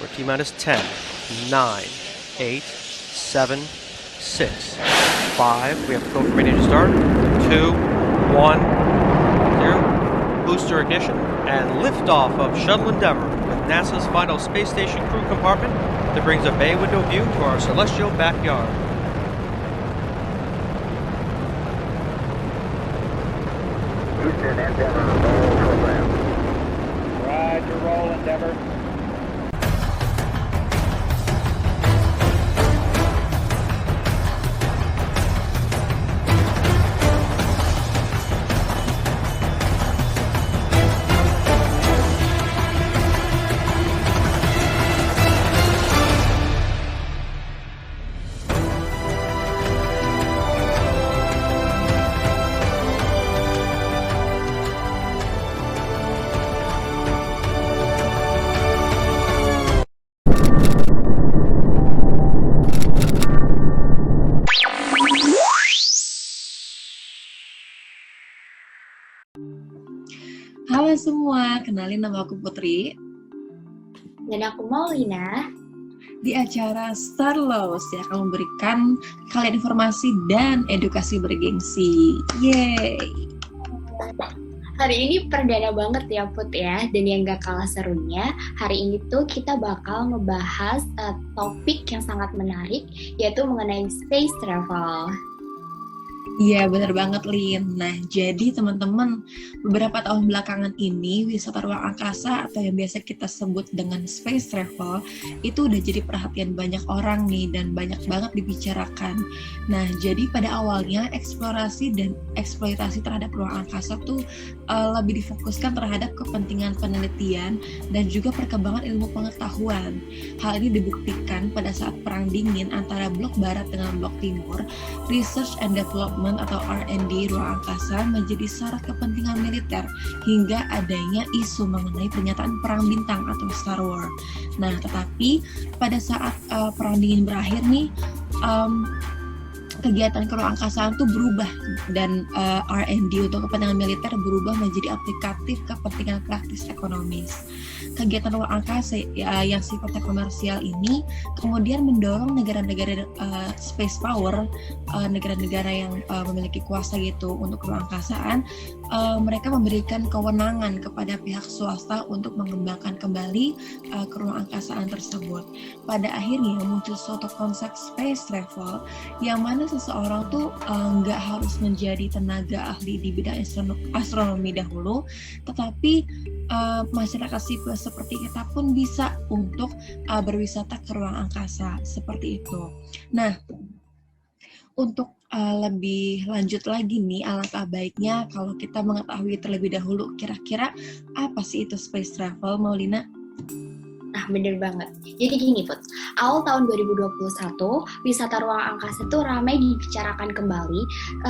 for T-minus 10, 9, 8, 7, 6, 5. We have to go for ready to start. 2, 1, 0. Booster ignition and liftoff of Shuttle Endeavour with NASA's final space station crew compartment that brings a bay window view to our celestial backyard. Houston, Endeavour, roll program. Roger, roll, Endeavour. Halo semua, kenalin nama aku Putri. Dan aku Maulina. Di acara Starlos yang akan memberikan kalian informasi dan edukasi bergengsi. Yeay! Hari ini perdana banget ya Put ya, dan yang gak kalah serunya, hari ini tuh kita bakal ngebahas topik yang sangat menarik, yaitu mengenai space travel. Iya, benar banget, Lin. Nah, jadi teman-teman, beberapa tahun belakangan ini, wisata ruang angkasa atau yang biasa kita sebut dengan space travel, itu udah jadi perhatian banyak orang nih, dan banyak banget dibicarakan. Nah, jadi pada awalnya, eksplorasi dan eksploitasi terhadap ruang angkasa tuh lebih difokuskan terhadap kepentingan penelitian dan juga perkembangan ilmu pengetahuan. Hal ini dibuktikan pada saat Perang Dingin antara Blok Barat dengan Blok Timur, research and development atau R&D ruang angkasa menjadi syarat kepentingan militer hingga adanya isu mengenai pernyataan perang bintang atau Star Wars. Nah, tetapi pada saat Perang Dingin berakhir nih, kegiatan ke ruang angkasa itu berubah dan R&D untuk kepentingan militer berubah menjadi aplikatif kepentingan praktis ekonomis. Kegiatan ruang angkasa yang sifatnya komersial ini kemudian mendorong negara-negara space power, negara-negara yang memiliki kuasa gitu untuk ruang angkasaan, mereka memberikan kewenangan kepada pihak swasta untuk mengembangkan kembali ke ruang angkasaan tersebut. Pada akhirnya muncul suatu konsep space travel yang mana seseorang tuh nggak harus menjadi tenaga ahli di bidang astronomi dahulu, tetapi masyarakat sipil seperti kita pun bisa untuk berwisata ke ruang angkasa seperti itu. Nah, untuk lebih lanjut lagi nih, alangkah baiknya kalau kita mengetahui terlebih dahulu kira-kira apa sih itu space travel, Maulina? Nah, bener banget. Jadi gini Put, awal tahun 2021, wisata ruang angkasa itu ramai dibicarakan kembali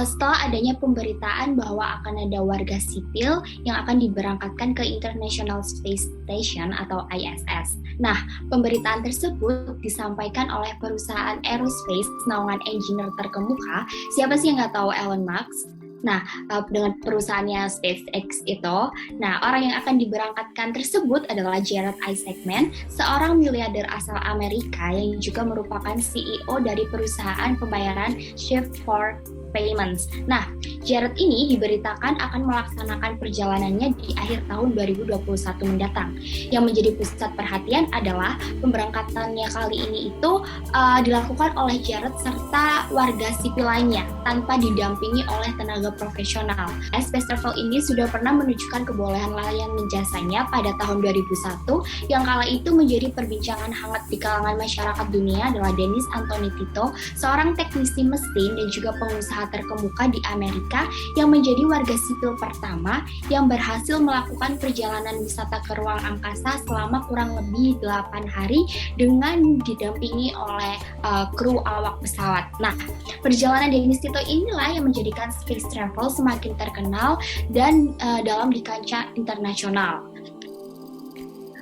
setelah adanya pemberitaan bahwa akan ada warga sipil yang akan diberangkatkan ke International Space Station atau ISS. Nah, pemberitaan tersebut disampaikan oleh perusahaan aerospace naungan engineer terkemuka. Siapa sih yang nggak tahu Elon Musk? Nah, dengan perusahaannya SpaceX itu, nah orang yang akan diberangkatkan tersebut adalah Jared Isaacman, seorang miliarder asal Amerika yang juga merupakan CEO dari perusahaan pembayaran Shift4 Payments. Nah, Jared ini diberitakan akan melaksanakan perjalanannya di akhir tahun 2021 mendatang. Yang menjadi pusat perhatian adalah pemberangkatannya kali ini itu dilakukan oleh Jared serta warga sipil lainnya tanpa didampingi oleh tenaga profesional. Space travel ini sudah pernah menunjukkan kebolehan layanan jasanya pada tahun 2001 yang kala itu menjadi perbincangan hangat di kalangan masyarakat dunia adalah Dennis Anthony Tito, seorang teknisi mesin dan juga pengusaha terkemuka di Amerika yang menjadi warga sipil pertama yang berhasil melakukan perjalanan wisata ke ruang angkasa selama kurang lebih 8 hari dengan didampingi oleh kru awak pesawat. Nah, perjalanan Dennis Tito inilah yang menjadikan space travel semakin terkenal dan dalam di kancah internasional.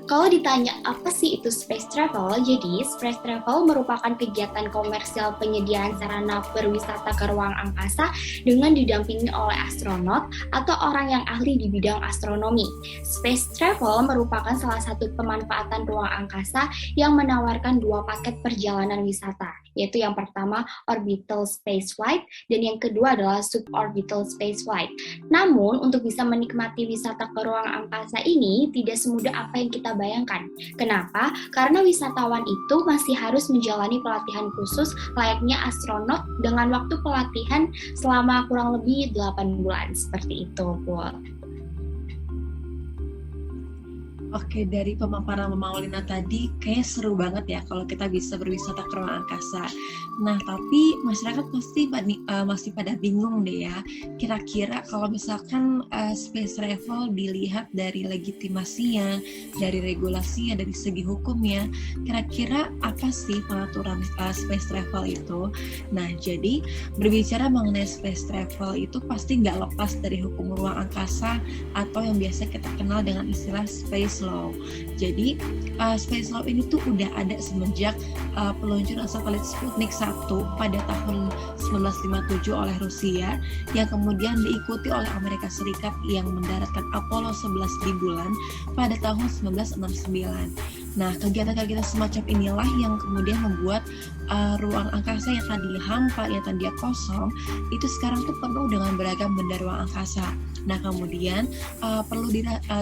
Kalau ditanya apa sih itu space travel, jadi space travel merupakan kegiatan komersial penyediaan sarana berwisata ke ruang angkasa dengan didampingi oleh astronot atau orang yang ahli di bidang astronomi. Space travel merupakan salah satu pemanfaatan ruang angkasa yang menawarkan 2 paket perjalanan wisata, yaitu yang pertama orbital spaceflight dan yang kedua adalah suborbital spaceflight. Namun, untuk bisa menikmati wisata ke ruang angkasa ini tidak semudah apa yang kita bayangkan. Kenapa? Karena wisatawan itu masih harus menjalani pelatihan khusus layaknya astronot dengan waktu pelatihan selama kurang lebih 8 bulan. Seperti itu, Bu. Oke, dari pemaparan Mama Maulina tadi, kayaknya seru banget ya kalau kita bisa berwisata ke ruang angkasa. Nah, tapi masyarakat pasti masih pada bingung deh ya. Kira-kira kalau misalkan space travel dilihat dari legitimasinya, dari regulasinya, dari segi hukumnya, kira-kira apa sih pengaturan space travel itu? Nah, jadi berbicara mengenai space travel itu pasti nggak lepas dari hukum ruang angkasa atau yang biasa kita kenal dengan istilah space law. Jadi space law ini tuh udah ada semenjak peluncuran satelit Sputnik 1 pada tahun 1957 oleh Rusia, yang kemudian diikuti oleh Amerika Serikat yang mendaratkan Apollo 11 di bulan pada tahun 1969. Nah, kegiatan-kegiatan semacam inilah yang kemudian membuat ruang angkasa yang tadi hampa, yang tadi kosong, itu sekarang tuh penuh dengan beragam benda ruang angkasa. Nah, kemudian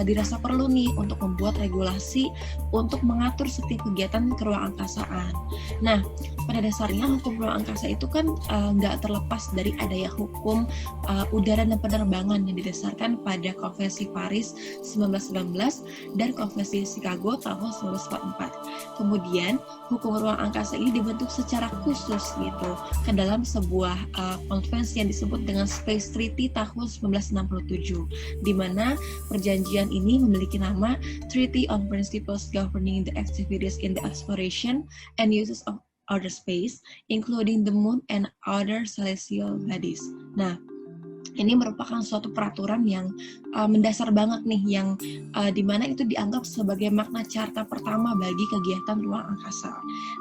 dirasa perlu nih untuk membuat regulasi untuk mengatur setiap kegiatan ke ruang angkasaan. Nah, pada dasarnya hukum ruang angkasa itu kan nggak terlepas dari adanya hukum udara dan penerbangan yang didasarkan pada Konvensi Paris 1919 dan Konvensi Chicago tahun 1944. Kemudian hukum ruang angkasa ini dibentuk secara khusus gitu ke dalam sebuah konvensi yang disebut dengan Space Treaty tahun 1967, di mana perjanjian ini memiliki nama Treaty on Principles Governing the Activities in the Exploration and Uses of Outer Space, including the Moon and other celestial bodies. Nah, ini merupakan suatu peraturan yang mendasar banget nih, yang dimana itu dianggap sebagai makna carta pertama bagi kegiatan ruang angkasa.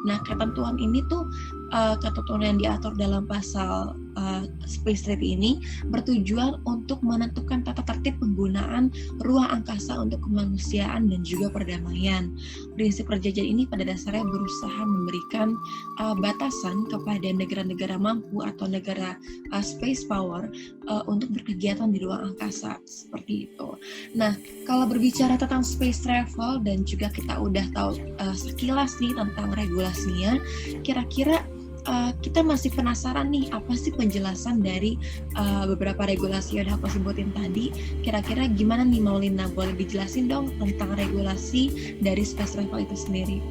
Nah, ketentuan ini tuh ketentuan yang diatur dalam pasal Space Treaty ini bertujuan untuk menentukan tata tertib penggunaan ruang angkasa untuk kemanusiaan dan juga perdamaian. Prinsip perjanjian ini pada dasarnya berusaha memberikan batasan kepada negara-negara mampu atau negara space power untuk berkegiatan di ruang angkasa, seperti itu. Nah, kalau berbicara tentang space travel dan juga kita udah tahu sekilas nih tentang regulasinya, kira-kira kita masih penasaran nih, apa sih penjelasan dari beberapa regulasi yang udah aku sebutin tadi. Kira-kira gimana nih Maulina, boleh dijelasin dong tentang regulasi dari space travel itu sendiri?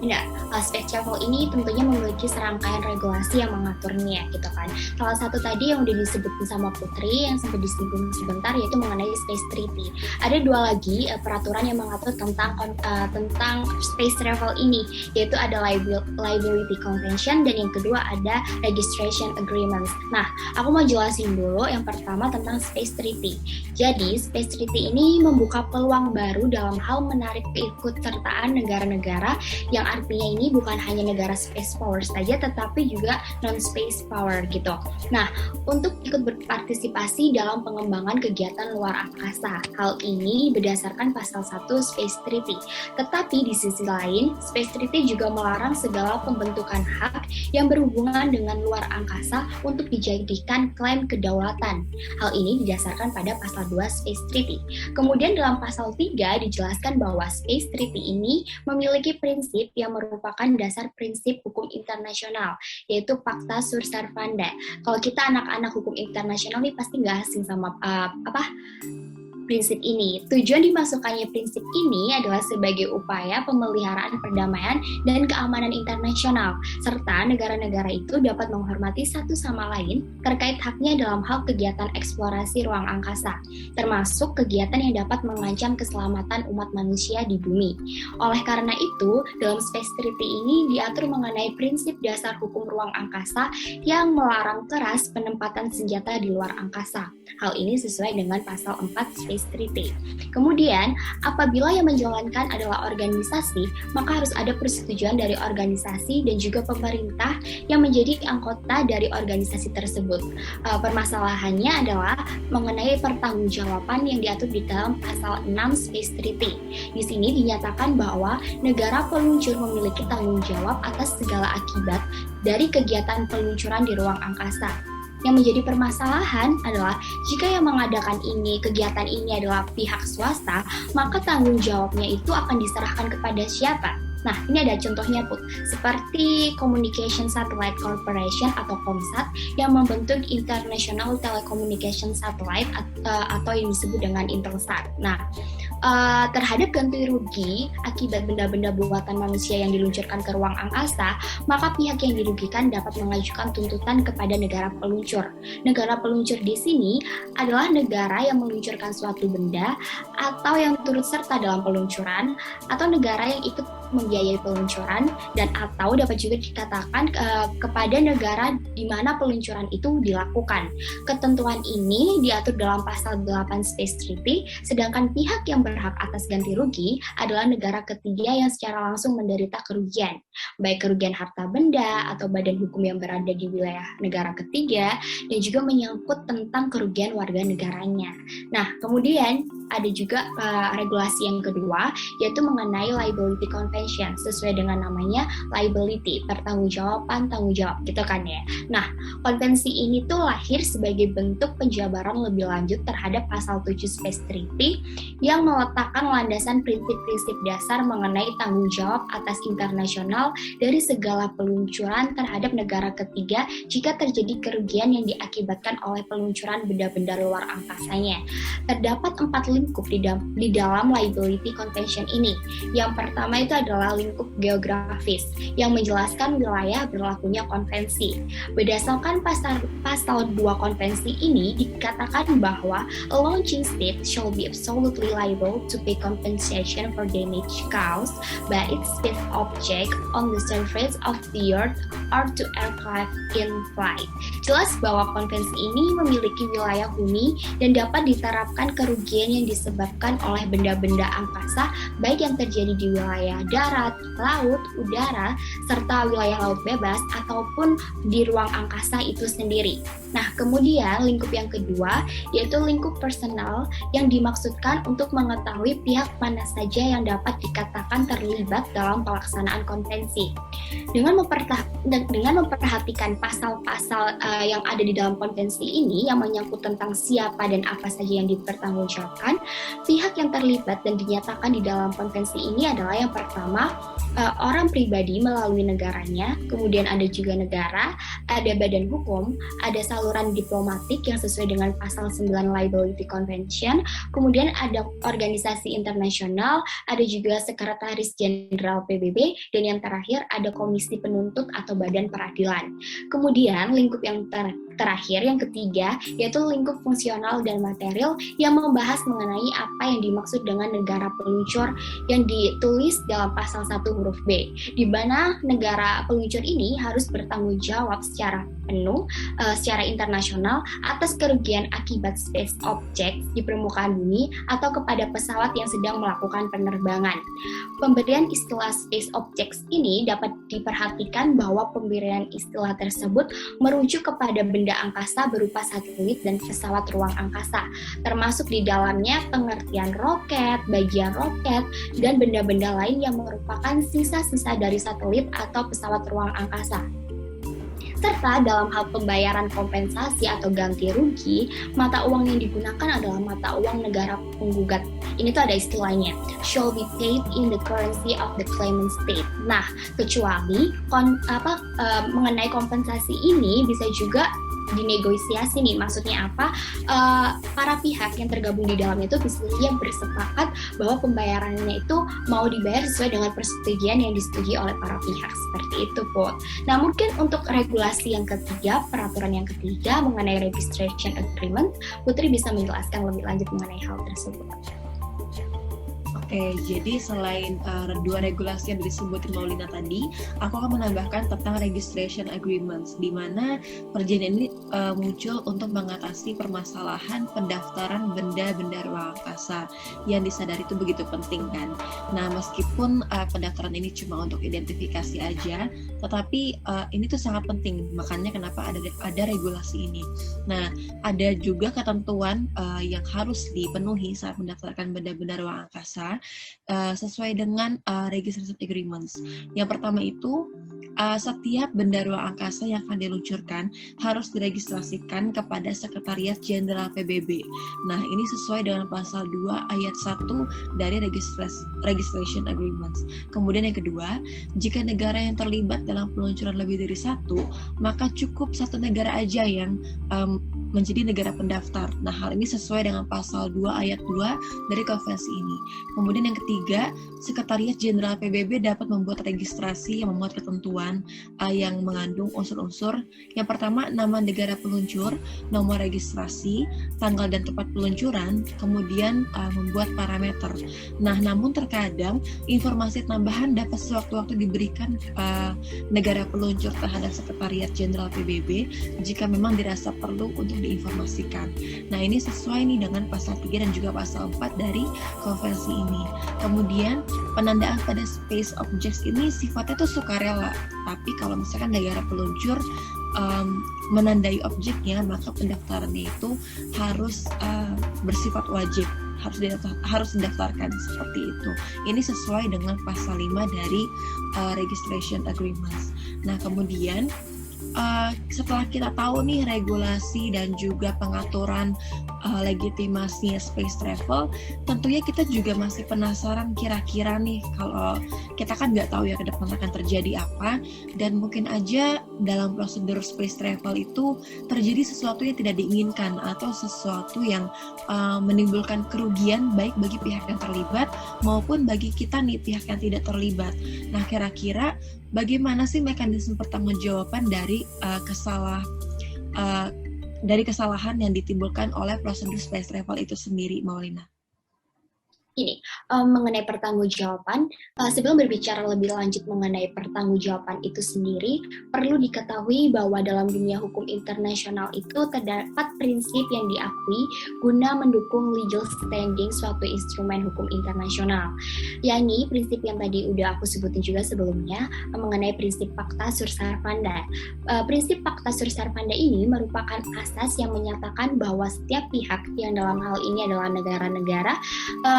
Benar, space travel ini tentunya memiliki serangkaian regulasi yang mengaturnya gitu kan. Salah satu tadi yang udah disebutin sama Putri yang sempat disinggung sebentar, yaitu mengenai Space Treaty. Ada 2 lagi peraturan yang mengatur tentang space travel ini, yaitu ada Liability Convention dan yang kedua ada Registration Agreements. Nah, aku mau jelasin dulu yang pertama tentang Space Treaty. Jadi, Space Treaty ini membuka peluang baru dalam hal menarik keikutsertaan negara-negara yang artinya ini bukan hanya negara space power saja, tetapi juga non-space power gitu. Nah, untuk ikut berpartisipasi dalam pengembangan kegiatan luar angkasa. Hal ini berdasarkan pasal 1 Space Treaty. Tetapi di sisi lain, Space Treaty juga melarang segala pembentukan hak yang berhubungan dengan luar angkasa untuk dijadikan klaim kedaulatan. Hal ini didasarkan pada pasal 2 Space Treaty. Kemudian dalam pasal 3 dijelaskan bahwa Space Treaty ini memiliki prinsip yang merupakan dasar prinsip hukum internasional, yaitu Pacta Sunt Servanda. Kalau kita anak-anak hukum internasional nih pasti nggak asing sama prinsip ini. Tujuan dimasukkannya prinsip ini adalah sebagai upaya pemeliharaan perdamaian dan keamanan internasional, serta negara-negara itu dapat menghormati satu sama lain terkait haknya dalam hal kegiatan eksplorasi ruang angkasa, termasuk kegiatan yang dapat mengancam keselamatan umat manusia di bumi. Oleh karena itu, dalam Space Treaty ini diatur mengenai prinsip dasar hukum ruang angkasa yang melarang keras penempatan senjata di luar angkasa. Hal ini sesuai dengan pasal 4 Space Space Treaty. Kemudian, apabila yang menjalankan adalah organisasi, maka harus ada persetujuan dari organisasi dan juga pemerintah yang menjadi anggota dari organisasi tersebut. Permasalahannya adalah mengenai pertanggungjawaban yang diatur di dalam pasal 6 Space Treaty. Di sini dinyatakan bahwa negara peluncur memiliki tanggung jawab atas segala akibat dari kegiatan peluncuran di ruang angkasa. Yang menjadi permasalahan adalah jika yang mengadakan kegiatan ini adalah pihak swasta, maka tanggung jawabnya itu akan diserahkan kepada siapa? Nah, ini ada contohnya, Put. Seperti Communication Satellite Corporation atau COMSAT yang membentuk International Telecommunication Satellite atau yang disebut dengan Intelsat. Nah, terhadap ganti rugi akibat benda-benda buatan manusia yang diluncurkan ke ruang angkasa, maka pihak yang dirugikan dapat mengajukan tuntutan kepada negara peluncur. Negara peluncur di sini adalah negara yang meluncurkan suatu benda atau yang turut serta dalam peluncuran, atau negara yang ikut membiayai peluncuran, dan atau dapat juga dikatakan kepada negara di mana peluncuran itu dilakukan. Ketentuan ini diatur dalam pasal 8 Space Treaty, sedangkan pihak yang berhak atas ganti rugi adalah negara ketiga yang secara langsung menderita kerugian, baik kerugian harta benda atau badan hukum yang berada di wilayah negara ketiga, dan juga menyangkut tentang kerugian warga negaranya. Nah, kemudian ada juga regulasi yang kedua, yaitu mengenai liability convention, sesuai dengan namanya liability, pertanggungjawaban, tanggung jawab, gitu kan ya. Nah, konvensi ini tuh lahir sebagai bentuk penjabaran lebih lanjut terhadap pasal 7 Space Treaty yang meletakkan landasan prinsip-prinsip dasar mengenai tanggung jawab atas internasional dari segala peluncuran terhadap negara ketiga jika terjadi kerugian yang diakibatkan oleh peluncuran benda-benda luar angkasanya. Terdapat 4 lingkup di dalam liability convention ini. Yang pertama itu adalah lingkup geografis yang menjelaskan wilayah berlakunya konvensi. Berdasarkan pasal 2 konvensi ini dikatakan bahwa a launching state shall be absolutely liable to pay compensation for damage caused by its space object on the surface of the earth or to aircraft in flight. Jelas bahwa konvensi ini memiliki wilayah bumi dan dapat diterapkan kerugian yang disebabkan oleh benda-benda angkasa, baik yang terjadi di wilayah darat, laut, udara, serta wilayah laut bebas ataupun di ruang angkasa itu sendiri. Nah, kemudian lingkup yang kedua yaitu lingkup personal yang dimaksudkan untuk mengetahui pihak mana saja yang dapat dikatakan terlibat dalam pelaksanaan konvensi. Dengan memperhatikan pasal-pasal yang ada di dalam konvensi ini yang menyangkut tentang siapa dan apa saja yang dipertanggungjawabkan, pihak yang terlibat dan dinyatakan di dalam konvensi ini adalah yang pertama, orang pribadi melalui negaranya, kemudian ada juga negara, ada badan hukum, ada saluran diplomatik yang sesuai dengan pasal 9 Liability Convention, kemudian ada organisasi internasional, ada juga Sekretaris Jenderal PBB, dan yang terakhir ada komisi penuntut atau badan peradilan. Kemudian lingkup yang terakhir, yang ketiga, yaitu lingkup fungsional dan material yang membahas mengenai apa yang dimaksud dengan negara peluncur yang ditulis dalam pasal 1 huruf B, di mana negara peluncur ini harus bertanggung jawab secara penuh secara internasional atas kerugian akibat space object di permukaan bumi atau kepada pesawat yang sedang melakukan penerbangan. Pemberian istilah space objects ini dapat diperhatikan bahwa pemberian istilah tersebut merujuk kepada benda angkasa berupa satelit dan pesawat ruang angkasa, termasuk di dalamnya pengertian roket, bagian roket, dan benda-benda lain yang merupakan sisa-sisa dari satelit atau pesawat ruang angkasa. Serta dalam hal pembayaran kompensasi atau ganti rugi, mata uang yang digunakan adalah mata uang negara penggugat. Ini tuh ada istilahnya, shall be paid in the currency of the claimant state. Nah, kecuali mengenai kompensasi ini bisa juga dinegosiasi nih, maksudnya apa? Para pihak yang tergabung di dalam itu bisa bersepakat bahwa pembayarannya itu mau dibayar sesuai dengan persetujuan yang disetujui oleh para pihak, seperti itu, Put. Nah, mungkin untuk regulasi yang ketiga, peraturan yang ketiga mengenai registration agreement, Putri bisa menjelaskan lebih lanjut mengenai hal tersebut. Oke, jadi selain dua regulasi yang disebutin Maulina tadi, aku akan menambahkan tentang registration agreements, di mana perjanjian ini muncul untuk mengatasi permasalahan pendaftaran benda-benda ruang angkasa yang disadari itu begitu penting kan. Nah, meskipun pendaftaran ini cuma untuk identifikasi aja, tetapi ini tuh sangat penting, makanya kenapa ada regulasi ini. Nah, ada juga ketentuan yang harus dipenuhi saat mendaftarkan benda-benda ruang angkasa sesuai dengan registration agreements. Yang pertama itu setiap benda ruang angkasa yang akan diluncurkan harus diregistrasikan kepada Sekretariat Jenderal PBB. Nah, ini sesuai dengan pasal 2 ayat 1 dari registration agreements. Kemudian yang kedua, jika negara yang terlibat dalam peluncuran lebih dari satu, maka cukup satu negara aja yang menjadi negara pendaftar. Nah, hal ini sesuai dengan pasal 2 ayat 2 dari konvensi ini. Kemudian yang ketiga, Sekretariat Jenderal PBB dapat membuat registrasi yang memuat ketentuan yang mengandung unsur-unsur. Yang pertama, nama negara peluncur, nomor registrasi, tanggal dan tempat peluncuran, kemudian membuat parameter. Nah, namun terkadang informasi tambahan dapat sewaktu-waktu diberikan negara peluncur terhadap Sekretariat Jenderal PBB jika memang dirasa perlu untuk diinformasikan. Nah, ini sesuai nih dengan pasal 3 dan juga pasal 4 dari konvensi ini. Kemudian penandaan pada space objects ini sifatnya tuh sukarela, tapi kalau misalkan negara peluncur menandai objeknya, maka pendaftarannya itu harus bersifat wajib, harus didaftarkan seperti itu. Ini sesuai dengan pasal 5 dari registration agreements. Nah, kemudian setelah kita tahu nih regulasi dan juga pengaturan legitimasinya space travel, tentunya kita juga masih penasaran kira-kira nih, kalau kita kan nggak tahu ya ke depan akan terjadi apa, dan mungkin aja dalam prosedur space travel itu terjadi sesuatu yang tidak diinginkan atau sesuatu yang menimbulkan kerugian baik bagi pihak yang terlibat maupun bagi kita nih pihak yang tidak terlibat. Nah, kira-kira bagaimana sih mekanisme pertanggungjawaban dari kesalahan yang ditimbulkan oleh prosedur space travel itu sendiri, Maulina? Ini mengenai pertanggungjawaban, sebelum berbicara lebih lanjut mengenai pertanggungjawaban itu sendiri, perlu diketahui bahwa dalam dunia hukum internasional itu terdapat prinsip yang diakui guna mendukung legal standing suatu instrumen hukum internasional. Yakni prinsip yang tadi udah aku sebutin juga sebelumnya, mengenai prinsip Pacta Sunt Servanda. Prinsip Pacta Sunt Servanda ini merupakan asas yang menyatakan bahwa setiap pihak yang dalam hal ini adalah negara-negara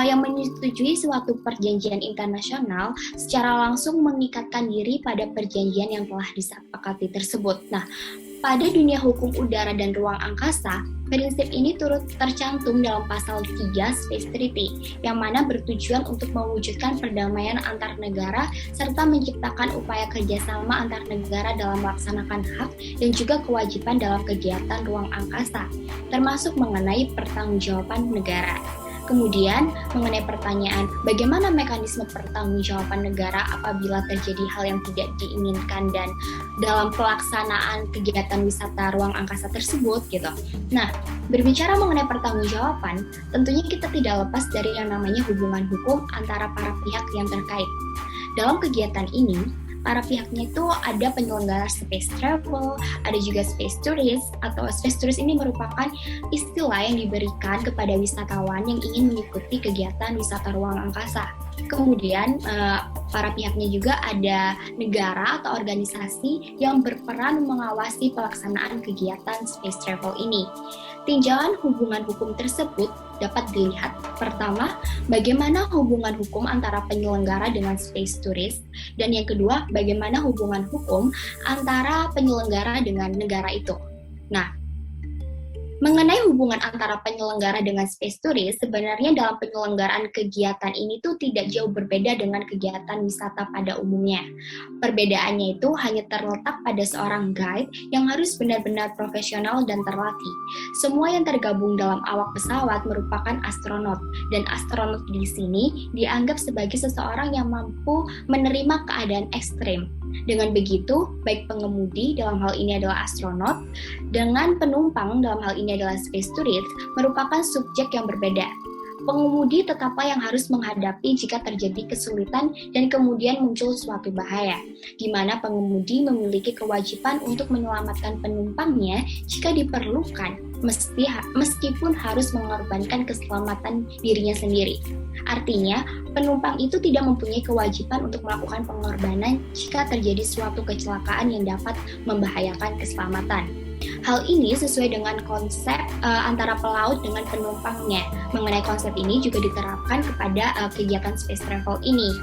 yang menyetujui suatu perjanjian internasional secara langsung mengikatkan diri pada perjanjian yang telah disepakati tersebut. Nah, pada dunia hukum udara dan ruang angkasa, prinsip ini turut tercantum dalam pasal 3 Space Treaty, yang mana bertujuan untuk mewujudkan perdamaian antar negara serta menciptakan upaya kerjasama antar negara dalam melaksanakan hak dan juga kewajiban dalam kegiatan ruang angkasa, termasuk mengenai pertanggungjawaban negara. Kemudian, mengenai pertanyaan bagaimana mekanisme pertanggungjawaban negara apabila terjadi hal yang tidak diinginkan dan dalam pelaksanaan kegiatan wisata ruang angkasa tersebut gitu. Nah, berbicara mengenai pertanggungjawaban, tentunya kita tidak lepas dari yang namanya hubungan hukum antara para pihak yang terkait. Dalam kegiatan ini, para pihaknya itu ada penyelenggara space travel, ada juga space tourist, atau space tourist ini merupakan istilah yang diberikan kepada wisatawan yang ingin mengikuti kegiatan wisata ruang angkasa. Kemudian para pihaknya juga ada negara atau organisasi yang berperan mengawasi pelaksanaan kegiatan space travel ini. Tinjauan hubungan hukum tersebut dapat dilihat pertama, bagaimana hubungan hukum antara penyelenggara dengan space tourist, dan yang kedua, bagaimana hubungan hukum antara penyelenggara dengan negara itu. Nah, mengenai hubungan antara penyelenggara dengan space tourist, sebenarnya dalam penyelenggaraan kegiatan ini tuh tidak jauh berbeda dengan kegiatan wisata pada umumnya. Perbedaannya itu hanya terletak pada seorang guide yang harus benar-benar profesional dan terlatih. Semua yang tergabung dalam awak pesawat merupakan astronot, dan astronot di sini dianggap sebagai seseorang yang mampu menerima keadaan ekstrim. Dengan begitu, baik pengemudi dalam hal ini adalah astronot, dengan penumpang dalam hal ini adalah space tourist, merupakan subjek yang berbeda. Pengemudi tetaplah yang harus menghadapi jika terjadi kesulitan dan kemudian muncul suatu bahaya, di mana pengemudi memiliki kewajiban untuk menyelamatkan penumpangnya jika diperlukan, meskipun harus mengorbankan keselamatan dirinya sendiri. Artinya, penumpang itu tidak mempunyai kewajiban untuk melakukan pengorbanan jika terjadi suatu kecelakaan yang dapat membahayakan keselamatan. Hal ini sesuai dengan konsep antara pelaut dengan penumpangnya. Mengenai konsep ini juga diterapkan kepada kegiatan space travel ini.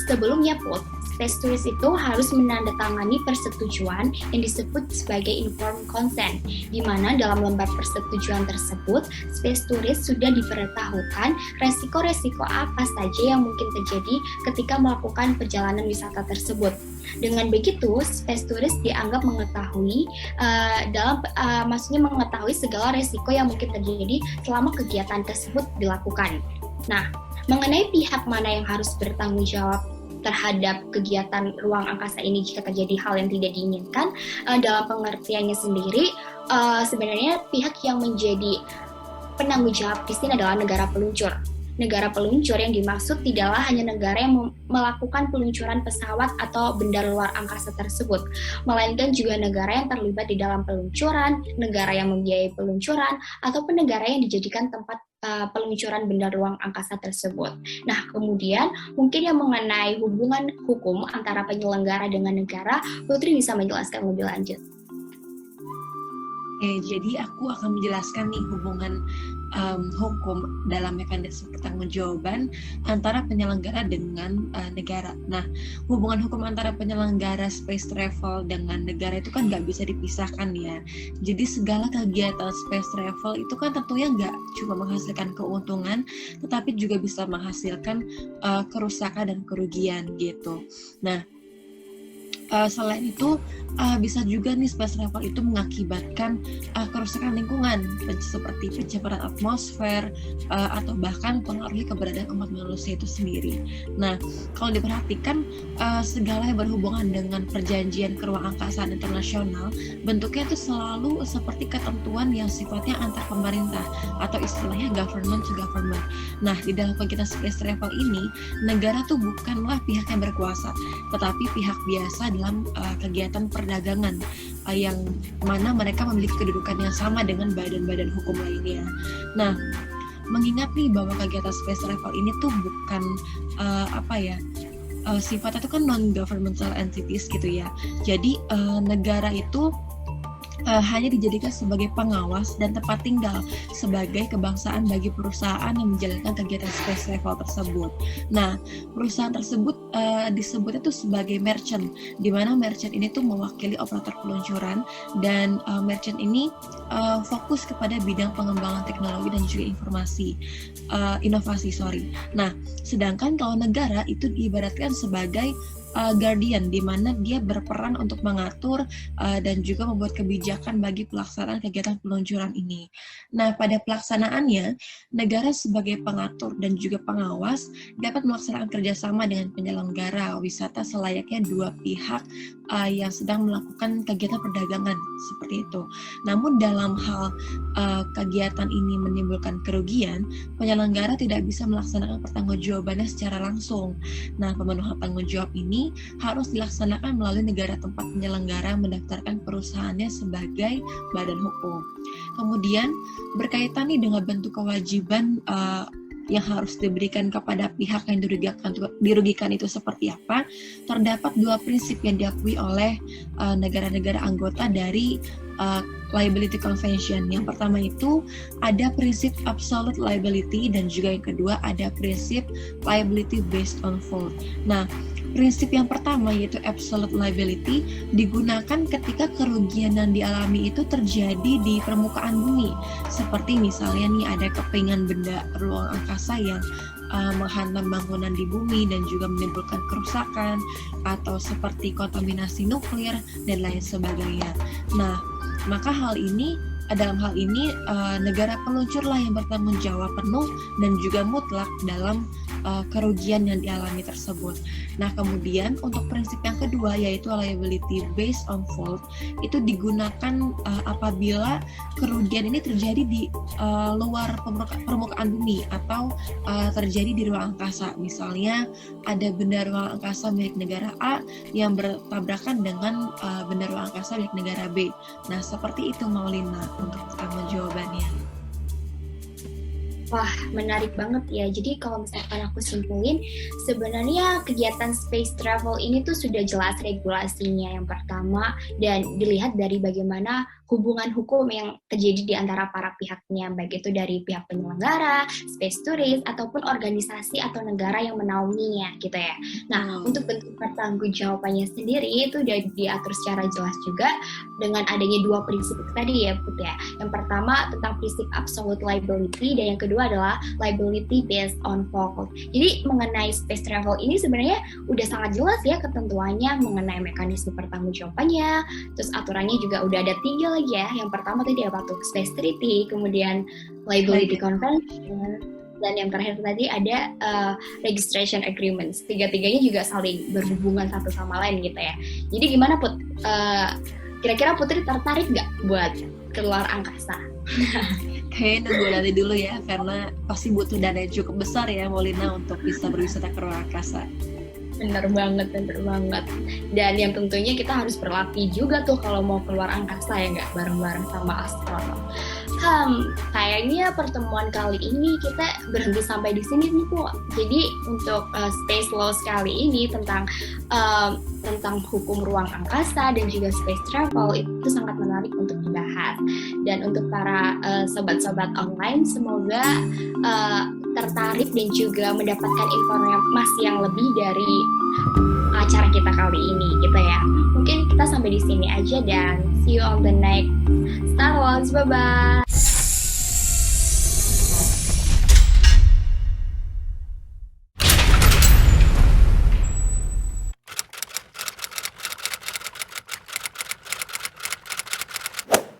Sebelumnya pun, space tourist itu harus menandatangani persetujuan yang disebut sebagai informed consent, di mana dalam lembar persetujuan tersebut, space tourist sudah diberitahukan resiko-resiko apa saja yang mungkin terjadi ketika melakukan perjalanan wisata tersebut. Dengan begitu, space tourist dianggap mengetahui maksudnya mengetahui segala resiko yang mungkin terjadi selama kegiatan tersebut dilakukan. Nah, mengenai pihak mana yang harus bertanggung jawab terhadap kegiatan ruang angkasa ini jika terjadi hal yang tidak diinginkan, dalam pengertiannya sendiri, sebenarnya pihak yang menjadi penanggung jawab di sini adalah negara peluncur. Negara peluncur yang dimaksud tidaklah hanya negara yang melakukan peluncuran pesawat atau benda luar angkasa tersebut, melainkan juga negara yang terlibat di dalam peluncuran, negara yang membiayai peluncuran, ataupun negara yang dijadikan tempat peluncuran benda ruang angkasa tersebut. Nah, kemudian mungkin yang mengenai hubungan hukum antara penyelenggara dengan negara, Putri bisa menjelaskan lebih lanjut. Jadi aku akan menjelaskan nih hubungan hukum dalam mekanisme pertanggungjawaban antara penyelenggara dengan negara. Nah, hubungan hukum antara penyelenggara space travel dengan negara itu kan nggak bisa dipisahkan ya. Jadi segala kegiatan space travel itu kan tentunya nggak cuma menghasilkan keuntungan, tetapi juga bisa menghasilkan kerusakan dan kerugian gitu. Nah, selain itu bisa juga nih space travel itu mengakibatkan kerusakan lingkungan seperti pencemaran atmosfer atau bahkan pengaruhi keberadaan umat manusia itu sendiri. Nah, kalau diperhatikan segala yang berhubungan dengan perjanjian ke ruang angkasa internasional bentuknya itu selalu seperti ketentuan yang sifatnya antar pemerintah atau istilahnya government to government. Nah, di dalam kegiatan space travel ini negara tuh bukanlah pihak yang berkuasa, tetapi pihak biasa dalam kegiatan perdagangan yang mana mereka memiliki kedudukan yang sama dengan badan-badan hukum lainnya. Nah, mengingat nih bahwa kegiatan space travel ini tuh bukan sifatnya itu kan non-governmental entities gitu ya. Jadi negara itu hanya dijadikan sebagai pengawas dan tempat tinggal sebagai kebangsaan bagi perusahaan yang menjalankan kegiatan space travel tersebut. Nah, perusahaan tersebut disebutnya tuh sebagai merchant, di mana merchant ini tuh mewakili operator peluncuran dan merchant ini fokus kepada bidang pengembangan teknologi dan juga inovasi. Nah, sedangkan kalau negara itu diibaratkan sebagai guardian, di mana dia berperan untuk mengatur dan juga membuat kebijakan bagi pelaksanaan kegiatan peluncuran ini. Nah, pada pelaksanaannya, negara sebagai pengatur dan juga pengawas dapat melaksanakan kerjasama dengan penyelenggara wisata selayaknya dua pihak yang sedang melakukan kegiatan perdagangan seperti itu. Namun dalam hal kegiatan ini menimbulkan kerugian, penyelenggara tidak bisa melaksanakan pertanggungjawabannya secara langsung. Nah, pemenuhan tanggung jawab ini harus dilaksanakan melalui negara tempat penyelenggara mendaftarkan perusahaannya sebagai badan hukum. Kemudian berkaitan nih dengan bentuk kewajiban yang harus diberikan kepada pihak yang dirugikan itu seperti apa, terdapat dua prinsip yang diakui oleh negara-negara anggota dari liability convention. Yang pertama itu ada prinsip absolute liability dan juga yang kedua ada prinsip liability based on fault. Nah, prinsip yang pertama yaitu absolute liability digunakan ketika kerugian yang dialami itu terjadi di permukaan bumi. Seperti misalnya nih ada kepingan benda ruang angkasa yang menghantam bangunan di bumi dan juga menimbulkan kerusakan, atau seperti kontaminasi nuklir dan lain sebagainya. Nah, maka dalam hal ini negara peluncurlah yang bertanggung jawab penuh dan juga mutlak dalam kerugian yang dialami tersebut. Nah, kemudian untuk prinsip yang kedua yaitu liability based on fault itu digunakan apabila kerugian ini terjadi di luar permukaan bumi atau terjadi di ruang angkasa. Misalnya ada benda ruang angkasa milik negara A yang bertabrakan dengan benda ruang angkasa milik negara B. Nah, seperti itu Maulina untuk pertanyaan jawabannya. Wah, menarik banget ya. Jadi kalau misalkan aku simpulin, sebenarnya kegiatan space travel ini tuh sudah jelas regulasinya yang pertama, dan dilihat dari bagaimana hubungan hukum yang terjadi di antara para pihaknya, baik itu dari pihak penyelenggara, space tourist, ataupun organisasi atau negara yang menaunginya gitu ya. Nah, untuk bentuk pertanggungjawabannya sendiri itu sudah diatur secara jelas juga dengan adanya dua prinsip tadi ya Put ya. Yang pertama tentang prinsip absolute liability, dan yang kedua adalah liability based on fault. Jadi mengenai space travel ini sebenarnya udah sangat jelas ya ketentuannya mengenai mekanisme pertanggungjawabannya, terus aturannya juga udah ada 3 lagi ya. Yang pertama tadi apa tuh? Space Treaty, kemudian Liability Convention, dan yang terakhir tadi ada Registration Agreements. Tiga-tiganya juga saling berhubungan satu sama lain gitu ya. Jadi gimana Put? Kira-kira Putri tertarik nggak buat keluar angkasa? Kayaknya nunggu nanti dulu ya, karena pasti butuh dana yang cukup besar ya Maulina untuk bisa berwisata ke ruang angkasa. Bener banget. Dan yang tentunya kita harus berlatih juga tuh kalau mau keluar angkasa ya nggak, bareng-bareng sama astronot. Kayaknya pertemuan kali ini kita berhenti sampai di sini nih Bu. Jadi untuk Space Laws kali ini tentang hukum ruang angkasa dan juga space travel itu sangat menarik untuk dibahas. Dan untuk para sobat-sobat online, semoga tertarik dan juga mendapatkan informasi yang lebih dari acara kita kali ini gitu ya. Mungkin kita sampai di sini aja dan see you on the next Star Wars. Bye bye.